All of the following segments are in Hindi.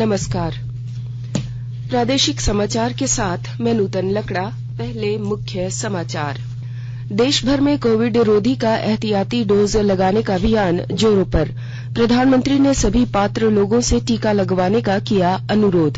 नमस्कार। प्रादेशिक समाचार के साथ मैं नूतन लकड़ा। पहले मुख्य समाचार। देश भर में कोविड रोधी का एहतियाती डोज लगाने का अभियान जोरों पर। प्रधानमंत्री ने सभी पात्र लोगों से टीका लगवाने का किया अनुरोध।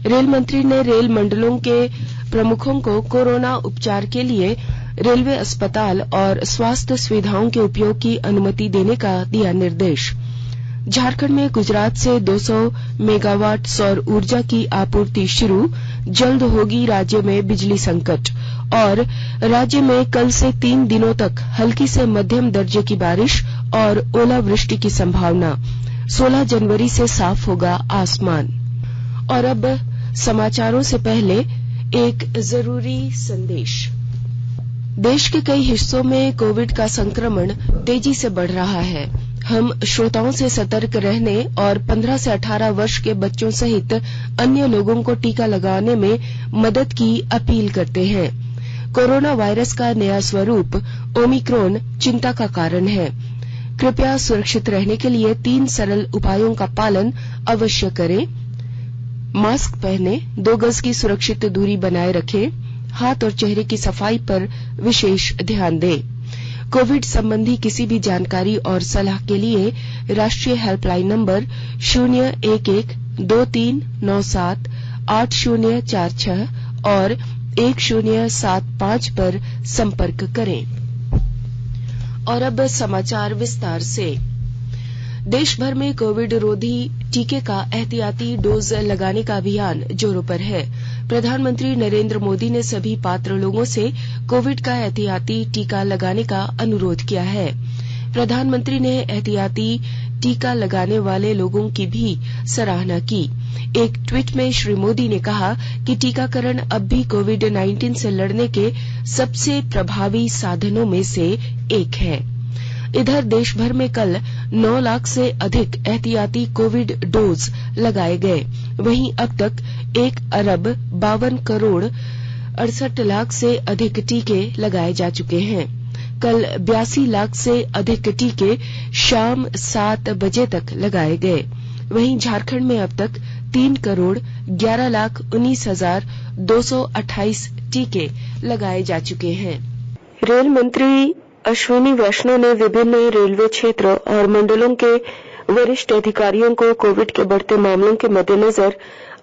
रेल मंत्री ने रेल मंडलों के प्रमुखों को कोरोना उपचार के लिए रेलवे अस्पताल और स्वास्थ्य सुविधाओं के उपयोग की अनुमति देने का दिया निर्देश। झारखंड में गुजरात से 200 मेगावाट सौर ऊर्जा की आपूर्ति शुरू। जल्द होगी राज्य में बिजली संकट। और राज्य में कल से 3 दिनों तक हल्की से मध्यम दर्जे की बारिश और ओलावृष्टि की संभावना। 16 जनवरी से साफ होगा आसमान। और अब समाचारों से पहले एक जरूरी संदेश। देश के कई हिस्सों में कोविड का संक्रमण तेजी से बढ़ रहा है। हम श्रोताओं से सतर्क रहने और 15 से 18 वर्ष के बच्चों सहित अन्य लोगों को टीका लगाने में मदद की अपील करते हैं। कोरोना वायरस का नया स्वरूप ओमिक्रॉन चिंता का कारण है। कृपया सुरक्षित रहने के लिए 3 सरल उपायों का पालन अवश्य करें। मास्क पहने, 2 गज की सुरक्षित दूरी बनाए रखें, हाथ और चेहरे की सफाई पर विशेष ध्यान दें। कोविड संबंधी किसी भी जानकारी और सलाह के लिए राष्ट्रीय हेल्पलाइन नंबर 011-2397-8046 और 1075 पर संपर्क करें। और अब समाचार विस्तार से। देश भर में कोविड रोधी टीके का एहतियाती डोज लगाने का अभियान जोरों पर है। प्रधानमंत्री नरेंद्र मोदी ने सभी पात्र लोगों से कोविड का एहतियाती टीका लगाने का अनुरोध किया है। प्रधानमंत्री ने एहतियाती टीका लगाने वाले लोगों की भी सराहना की। एक ट्वीट में श्री मोदी ने कहा कि टीकाकरण अब भी कोविड-19 से लड़ने के सबसे प्रभावी साधनों में से एक है। इधर देश भर में कल 9 लाख से अधिक एहतियाती कोविड डोज लगाए गए। वहीं अब तक 1,52,68,00,000 से अधिक टीके लगाए जा चुके हैं। कल 82 लाख से अधिक टीके शाम 7 बजे तक लगाए गए। वहीं झारखंड में अब तक 3,11,19,228 टीके लगाए जा चुके हैं। रेल मंत्री अश्विनी वैष्णव ने विभिन्न रेलवे क्षेत्र और मंडलों के वरिष्ठ अधिकारियों को कोविड के बढ़ते मामलों के मद्देनजर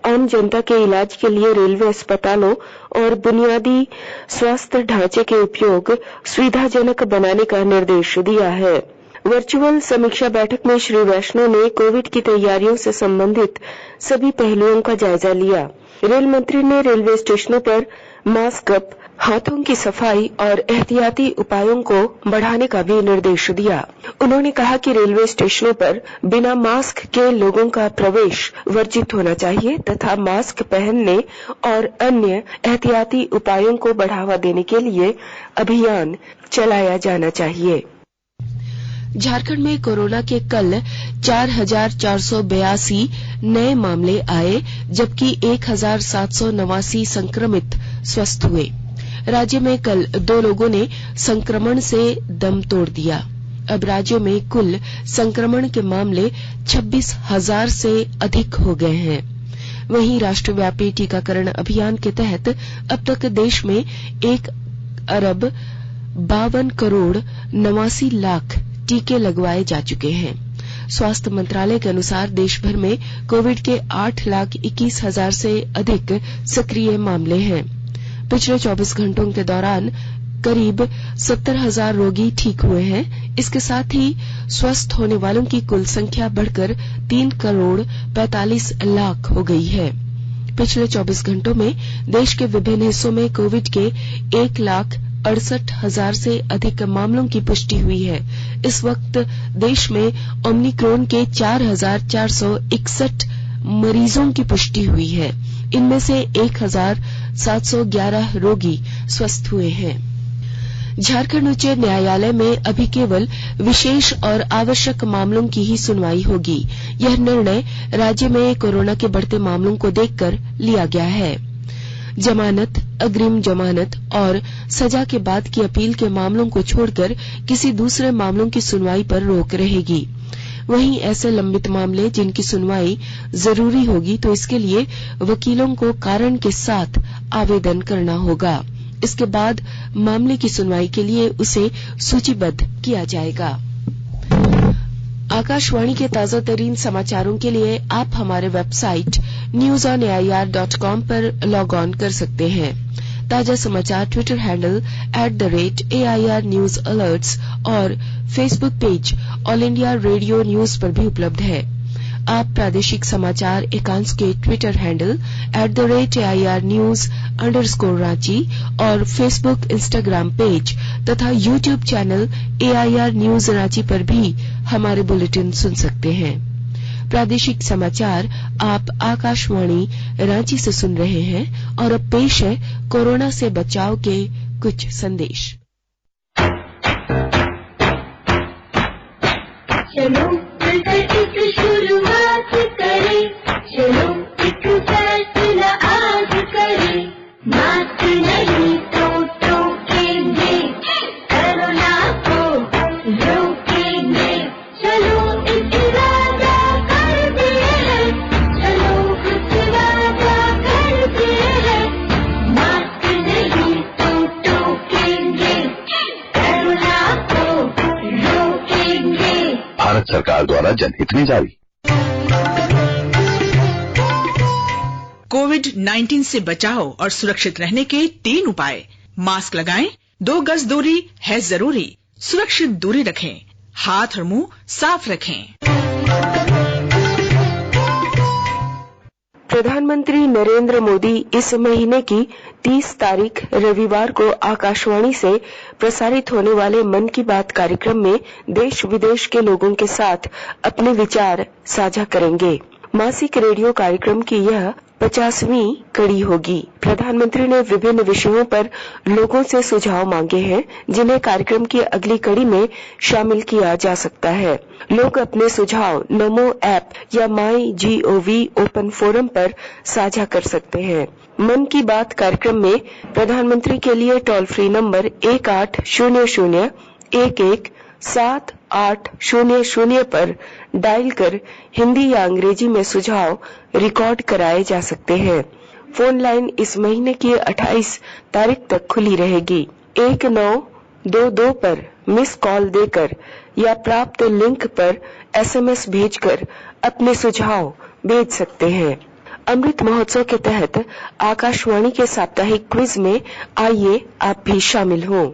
आम जनता के इलाज के लिए रेलवे अस्पतालों और बुनियादी स्वास्थ्य ढांचे के उपयोग सुविधाजनक बनाने का निर्देश दिया है। वर्चुअल समीक्षा बैठक में श्री वैष्णव ने कोविड की तैयारियों से संबंधित सभी पहलुओं का जायजा लिया। रेल मंत्री ने रेलवे स्टेशनों पर मास्क अप, हाथों की सफाई और एहतियाती उपायों को बढ़ाने का भी निर्देश दिया। उन्होंने कहा कि रेलवे स्टेशनों पर बिना मास्क के लोगों का प्रवेश वर्जित होना चाहिए तथा मास्क पहनने और अन्य एहतियाती उपायों को बढ़ावा देने के लिए अभियान चलाया जाना चाहिए। झारखंड में कोरोना के कल 4,482 नए मामले आए, जबकि 1,789 संक्रमित स्वस्थ हुए। राज्य में कल 2 लोगों ने संक्रमण से दम तोड़ दिया। अब राज्य में कुल संक्रमण के मामले 26,000 से अधिक हो गए हैं। वहीं राष्ट्रव्यापी टीकाकरण अभियान के तहत अब तक देश में 1,52,89,00,000 टीके लगवाए जा चुके हैं। स्वास्थ्य मंत्रालय के अनुसार देश भर में कोविड के 8,21,000 से अधिक सक्रिय मामले हैं। पिछले 24 घंटों के दौरान करीब 70,000 रोगी ठीक हुए हैं। इसके साथ ही स्वस्थ होने वालों की कुल संख्या बढ़कर 3,45,00,000 हो गई है। पिछले 24 घंटों में देश के विभिन्न हिस्सों में कोविड के 1,68,000 से अधिक मामलों की पुष्टि हुई है। इस वक्त देश में ओमिक्रॉन के 4,461 मरीजों की पुष्टि हुई है। इनमें से 1,711 रोगी स्वस्थ हुए हैं। झारखंड उच्च न्यायालय में अभी केवल विशेष और आवश्यक मामलों की ही सुनवाई होगी। यह निर्णय राज्य में कोरोना के बढ़ते मामलों को देखकर लिया गया है। जमानत, अग्रिम जमानत और सजा के बाद की अपील के मामलों को छोड़कर किसी दूसरे मामलों की सुनवाई पर रोक रहेगी। वहीं ऐसे लंबित मामले जिनकी सुनवाई जरूरी होगी तो इसके लिए वकीलों को कारण के साथ आवेदन करना होगा। इसके बाद मामले की सुनवाई के लिए उसे सूचीबद्ध किया जाएगा। आकाशवाणी के ताजा तरीन समाचारों के लिए आप हमारे वेबसाइट newsonair.com पर लॉग ऑन कर सकते हैं। ताजा समाचार Twitter handle @AIR News Alerts और Facebook page all India radio news पर भी उपलब्ध है। आप प्रादेशिक समाचार एकांश के Twitter handle @AIR News _Ranchi और फेसबुक इंस्टाग्राम पेज तथा YouTube channel AIR News Ranchi पर भी हमारे बुलेटिन सुन सकते हैं। प्रादेशिक समाचार आप आकाशवाणी रांची से सुन रहे हैं और अब पेश है कोरोना से बचाव के कुछ संदेश। चलो मिलकर एक शुरुआत करें, चलो एक फैसला आज करें, मास्क नहीं तो टोकेंगे, कोरोना को रोकेंगे, चलो एक वादा करते हैं, चलो कुछ वादा करते हैं, मास्क नहीं तो टोकेंगे, कोरोना को रोकेंगे। भारत सरकार द्वारा जनहित में जारी। कोविड-19 से बचाव और सुरक्षित रहने के 3 उपाय। मास्क लगाएं, 2 गज दूरी है जरूरी, सुरक्षित दूरी रखें, हाथ और मुंह साफ रखें। प्रधानमंत्री नरेंद्र मोदी इस महीने की 30 तारीख रविवार को आकाशवाणी से प्रसारित होने वाले मन की बात कार्यक्रम में देश विदेश के लोगों के साथ अपने विचार साझा करेंगे। मासिक रेडियो कार्यक्रम की यह 50वीं कड़ी होगी। प्रधानमंत्री ने विभिन्न विषयों पर लोगों से सुझाव मांगे हैं जिन्हें कार्यक्रम की अगली कड़ी में शामिल किया जा सकता है। लोग अपने सुझाव नमो ऐप या MyGov ओपन फोरम पर साझा कर सकते हैं। मन की बात कार्यक्रम में प्रधानमंत्री के लिए टोल फ्री नंबर 1800-11-7800 पर डायल कर हिंदी या अंग्रेजी में सुझाव रिकॉर्ड कराए जा सकते हैं। फोन लाइन इस महीने की 28 तारीख तक खुली रहेगी। 1922 पर मिस कॉल देकर या प्राप्त लिंक पर SMS भेजकर अपने सुझाव भेज सकते हैं। अमृत महोत्सव के तहत आकाशवाणी के साप्ताहिक क्विज में आइए आप भी शामिल हों।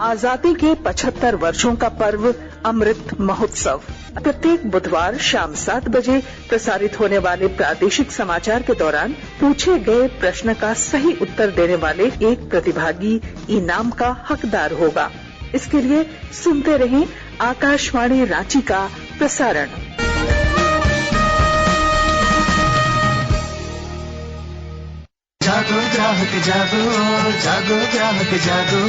आजादी के 75 वर्षों का पर्व अमृत महोत्सव प्रत्येक बुधवार शाम 7 बजे प्रसारित होने वाले प्रादेशिक समाचार के दौरान पूछे गए प्रश्न का सही उत्तर देने वाले एक प्रतिभागी इनाम का हकदार होगा। इसके लिए सुनते रहें आकाशवाणी रांची का प्रसारण। जागो ग्राहक जागो, जागो ग्राहक जागो।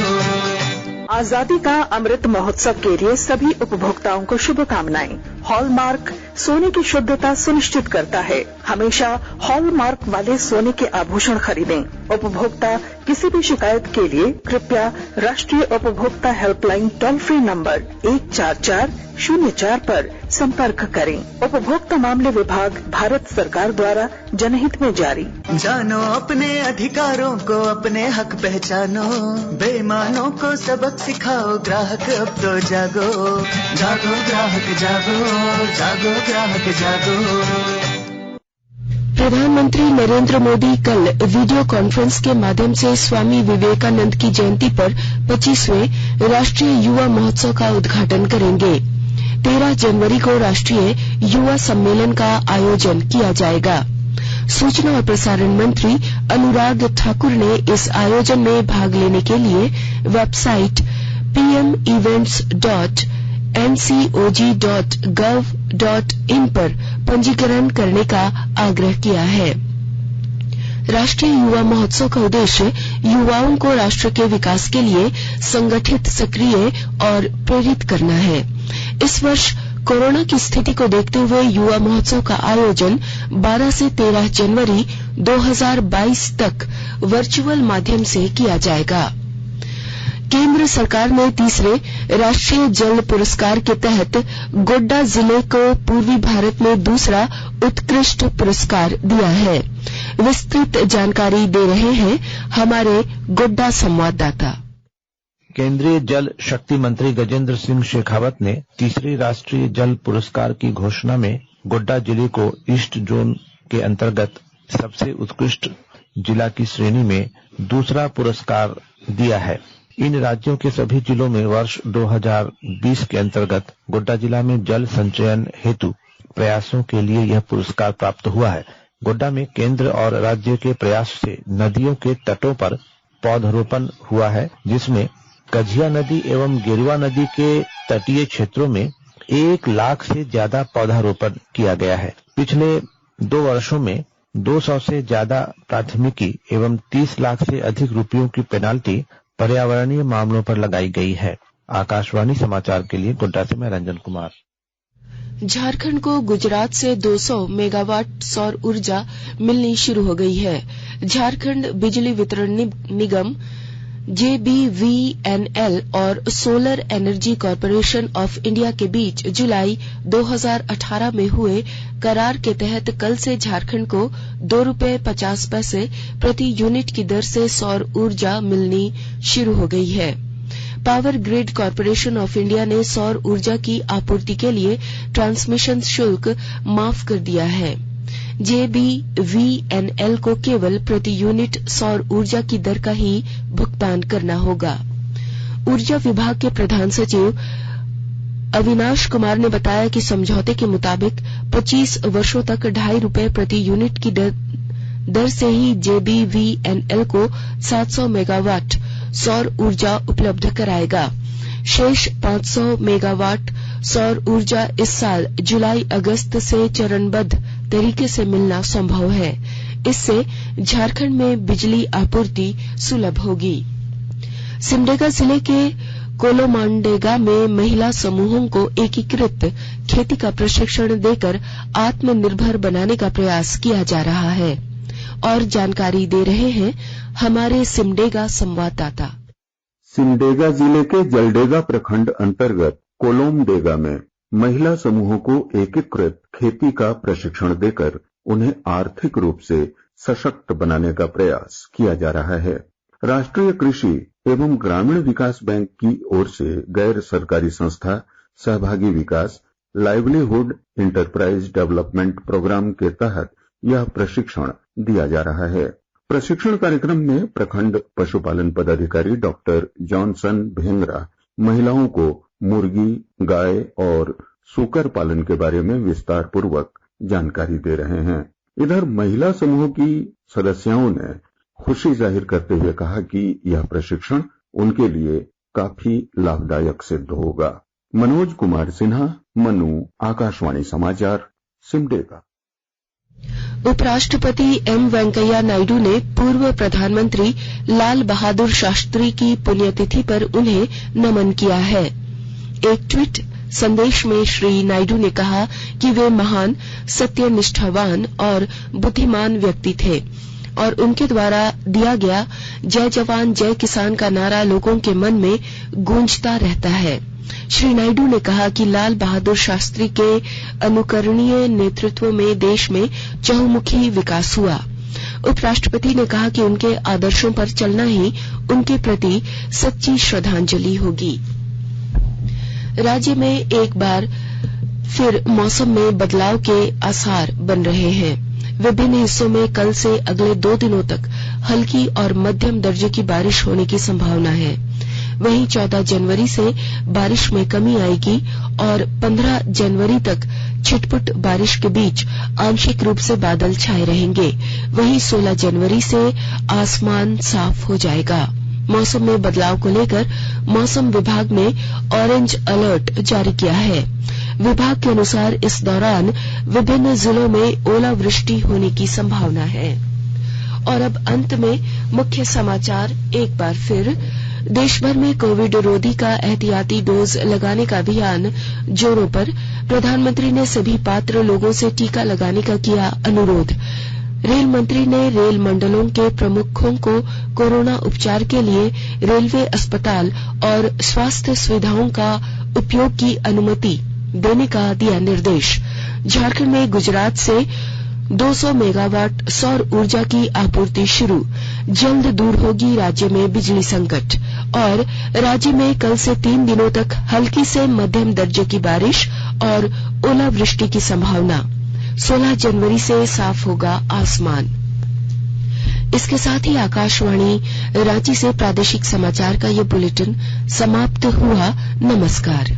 आजादी का अमृत महोत्सव के लिए सभी उपभोक्ताओं को शुभकामनाएं। हॉलमार्क सोने की शुद्धता सुनिश्चित करता है। हमेशा हॉलमार्क वाले सोने के आभूषण खरीदें। उपभोक्ता किसी भी शिकायत के लिए कृपया राष्ट्रीय उपभोक्ता हेल्पलाइन टोल फ्री नंबर 14404 पर संपर्क करें। उपभोक्ता मामले विभाग भारत सरकार द्वारा जनहित में जारी। जानो अपने अधिकारों को, अपने हक पहचानो, बेईमानों को सबक सिखाओ, ग्राहक अब तो जागो, जागो ग्राहक जागो, जागो ग्राहक जागो। प्रधानमंत्री नरेंद्र मोदी कल वीडियो कॉन्फ्रेंस के माध्यम से स्वामी विवेकानंद की जयंती पर 25वें राष्ट्रीय युवा महोत्सव का उद्घाटन करेंगे। 13 जनवरी को राष्ट्रीय युवा सम्मेलन का आयोजन किया जाएगा। सूचना और प्रसारण मंत्री अनुराग ठाकुर ने इस आयोजन में भाग लेने के लिए वेबसाइट pmevents.ncog.gov.in पर पंजीकरण करने का आग्रह किया है। राष्ट्रीय युवा महोत्सव का उद्देश्य युवाओं को राष्ट्र के विकास के लिए संगठित, सक्रिय और प्रेरित करना है। इस वर्ष कोरोना की स्थिति को देखते हुए युवा महोत्सव का आयोजन 12 से 13 जनवरी 2022 तक वर्चुअल माध्यम से किया जाएगा। केंद्र सरकार ने तीसरे राष्ट्रीय जल पुरस्कार के तहत गोड्डा जिले को पूर्वी भारत में दूसरा उत्कृष्ट पुरस्कार दिया है। विस्तृत जानकारी दे रहे हैं हमारे गोड्डा संवाददाता। केंद्रीय जल शक्ति मंत्री गजेंद्र सिंह शेखावत ने तीसरे राष्ट्रीय जल पुरस्कार की घोषणा में गोड्डा जिले को ईस्ट जोन के अंतर्गत सबसे उत्कृष्ट जिला की श्रेणी में दूसरा पुरस्कार दिया है। इन राज्यों के सभी जिलों में वर्ष 2020 के अंतर्गत गोड्डा जिला में जल संचयन हेतु प्रयासों के लिए यह पुरस्कार प्राप्त हुआ है। गोड्डा में केंद्र और राज्य के प्रयास से नदियों के तटों पर पौधरोपण हुआ है, जिसमें कझिया नदी एवं गेरुआ नदी के तटीय क्षेत्रों में 1 लाख से ज्यादा पौधारोपण किया गया है। पिछले 2 वर्षों में 200 से ज्यादा प्राथमिकी एवं 30 लाख से अधिक रुपयों की पेनाल्टी पर्यावरणीय मामलों पर लगाई गई है। आकाशवाणी समाचार के लिए गोड्डा से मैं रंजन कुमार। झारखंड को गुजरात से 200 मेगावाट सौर ऊर्जा मिलनी शुरू हो गई है। झारखंड बिजली वितरण निगम JBVNL और solar energy corporation of India के बीच जुलाई 2018 में हुए करार के तहत कल से झारखंड को ₹2.50 प्रति यूनिट की दर से सौर ऊर्जा मिलनी शुरू हो गई है। Power grid corporation of India ने सौर ऊर्जा की आपूर्ति के लिए ट्रांसमिशन शुल्क माफ कर दिया है। JBVNL को केवल प्रति यूनिट सौर ऊर्जा की दर का ही भुगतान करना होगा। ऊर्जा विभाग के प्रधान सचिव अविनाश कुमार ने बताया कि समझौते के मुताबिक 25 वर्षों तक ₹2.50 प्रति यूनिट की दर से ही JBVNL को 700 मेगावाट सौर ऊर्जा उपलब्ध कराएगा। शेष 500 मेगावाट सौर ऊर्जा इस साल जुलाई अगस्त से चरणबद्ध तरीके से मिलना संभव है। इससे झारखंड में बिजली आपूर्ति सुलभ होगी। सिमडेगा जिले के कोलोमांडेगा में महिला समूहों को एकीकृत खेती का प्रशिक्षण देकर आत्मनिर्भर बनाने का प्रयास किया जा रहा है। और जानकारी दे रहे हैं हमारे सिमडेगा संवाददाता। सिमडेगा जिले के जलडेगा प्रखंड अंतर्गत कोलोमडेगा में महिला समूहों को एकीकृत खेती का प्रशिक्षण देकर उन्हें आर्थिक रूप से सशक्त बनाने का प्रयास किया जा रहा है। राष्ट्रीय कृषि एवं ग्रामीण विकास बैंक की ओर से गैर सरकारी संस्था सहभागी विकास लाइवलीहुड इंटरप्राइज डेवलपमेंट प्रोग्राम के तहत यह प्रशिक्षण दिया जा रहा है। प्रशिक्षण कार्यक्रम में प्रखंड पशुपालन पदाधिकारी डॉक्टर जॉनसन भेंगरा महिलाओं को मुर्गी, गाय और सूकर पालन के बारे में विस्तार पूर्वक जानकारी दे रहे हैं। इधर महिला समूह की सदस्यों ने खुशी जाहिर करते हुए कहा कि यह प्रशिक्षण उनके लिए काफी लाभदायक सिद्ध होगा। मनोज कुमार सिन्हा, मनु, आकाशवाणी समाचार, सिमडेगा। उपराष्ट्रपति एम वेंकैया नायडू ने पूर्व प्रधानमंत्री लाल बहादुर शास्त्री की पुण्यतिथि पर उन्हें नमन किया है। एक ट्वीट संदेश में श्री नायडू ने कहा कि वे महान, सत्यनिष्ठावान और बुद्धिमान व्यक्ति थे और उनके द्वारा दिया गया जय जवान जय किसान का नारा लोगों के मन में गूंजता रहता है। श्री नायडू ने कहा कि लाल बहादुर शास्त्री के अनुकरणीय नेतृत्व में देश में चहुमुखी विकास हुआ। उपराष्ट्रपति ने कहा कि उनके आदर्शों पर चलना ही उनके प्रति सच्ची श्रद्धांजलि होगी। राज्य में एक बार फिर मौसम में बदलाव के आसार बन रहे हैं। विभिन्न हिस्सों में कल से अगले 2 दिनों तक हल्की और मध्यम दर्जे की बारिश होने की संभावना है। वहीं 14 जनवरी से बारिश में कमी आएगी और 15 जनवरी तक छिटपुट बारिश के बीच आंशिक रूप से बादल छाए रहेंगे। वहीं 16 जनवरी से आसमान साफ हो जाएगा। मौसम में बदलाव को लेकर मौसम विभाग ने ऑरेंज अलर्ट जारी किया है। विभाग के अनुसार इस दौरान विभिन्न जिलों में ओलावृष्टि होने की संभावना है। और अब अंत में मुख्य समाचार एक बार फिर। देश भर में कोविड रोधी का एहतियाती डोज लगाने का अभियान जोरों पर। प्रधानमंत्री ने सभी पात्र लोगों से टीका लगाने का किया अनुरोध। रेल मंत्री ने रेल मंडलों के प्रमुखों को कोरोना उपचार के लिए रेलवे अस्पताल और स्वास्थ्य सुविधाओं का उपयोग की अनुमति देने का दिया निर्देश। झारखंड में गुजरात से 200 मेगावाट सौर ऊर्जा की आपूर्ति शुरू। जल्द दूर होगी राज्य में बिजली संकट। और राज्य में कल से 3 दिनों तक हल्की से मध्यम दर्जे की बारिश और ओलावृष्टि की संभावना। 16 जनवरी से साफ होगा आसमान। इसके साथ ही आकाशवाणी रांची से प्रादेशिक समाचार का ये बुलेटिन समाप्त हुआ। नमस्कार।